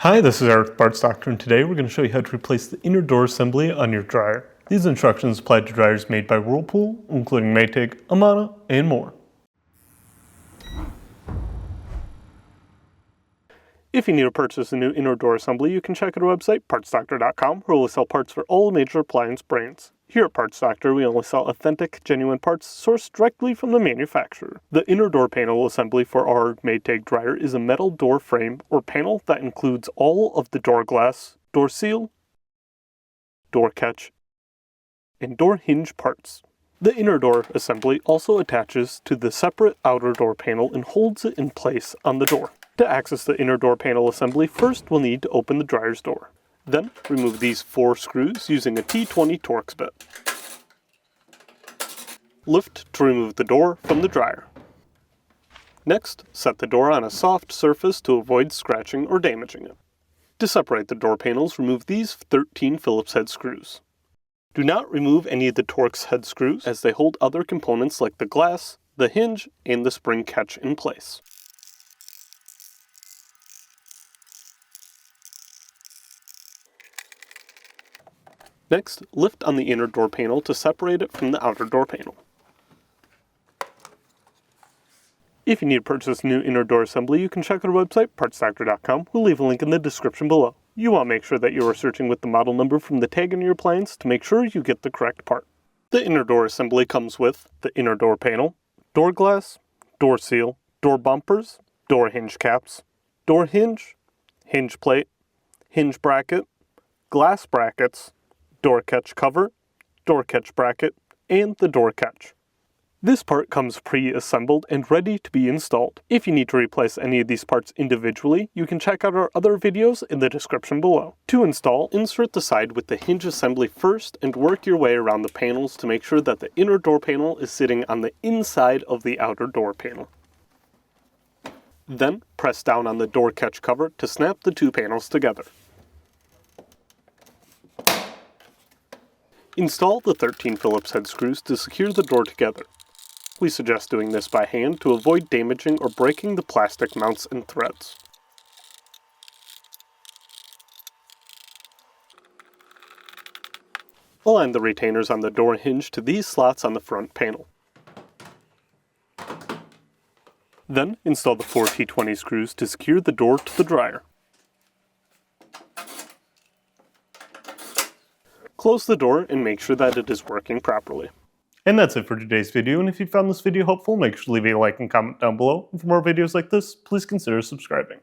Hi, this is Eric, Parts Doctor, and today we're going to show you how to replace the inner door assembly on your dryer. These instructions apply to dryers made by Whirlpool, including Maytag, Amana, and more. If you need to purchase a new inner door assembly, you can check out our website, partsdoctor.com, where we'll sell parts for all major appliance brands. Here at Parts Doctor, we only sell authentic, genuine parts sourced directly from the manufacturer. The inner door panel assembly for our Maytag Dryer is a metal door frame or panel that includes all of the door glass, door seal, door catch, and door hinge parts. The inner door assembly also attaches to the separate outer door panel and holds it in place on the door. To access the inner door panel assembly, first we'll need to open the dryer's door. Then, remove these 4 screws using a T20 Torx bit. Lift to remove the door from the dryer. Next, set the door on a soft surface to avoid scratching or damaging it. To separate the door panels, remove these 13 Phillips head screws. Do not remove any of the Torx head screws, as they hold other components like the glass, the hinge, and the spring catch in place. Next, lift on the inner door panel to separate it from the outer door panel. If you need to purchase a new inner door assembly, you can check out our website, partsdoctor.com. We'll leave a link in the description below. You want to make sure that you are searching with the model number from the tag on your appliance to make sure you get the correct part. The inner door assembly comes with the inner door panel, door glass, door seal, door bumpers, door hinge caps, door hinge, hinge plate, hinge bracket, glass brackets, door catch cover, door catch bracket, and the door catch. This part comes pre-assembled and ready to be installed. If you need to replace any of these parts individually, you can check out our other videos in the description below. To install, insert the side with the hinge assembly first and work your way around the panels to make sure that the inner door panel is sitting on the inside of the outer door panel. Then, press down on the door catch cover to snap the 2 panels together. Install the 13 Phillips head screws to secure the door together. We suggest doing this by hand to avoid damaging or breaking the plastic mounts and threads. Align the retainers on the door hinge to these slots on the front panel. Then install the 4 T20 screws to secure the door to the dryer. Close the door and make sure that it is working properly. And that's it for today's video, and if you found this video helpful, make sure to leave a like and comment down below. And for more videos like this, please consider subscribing.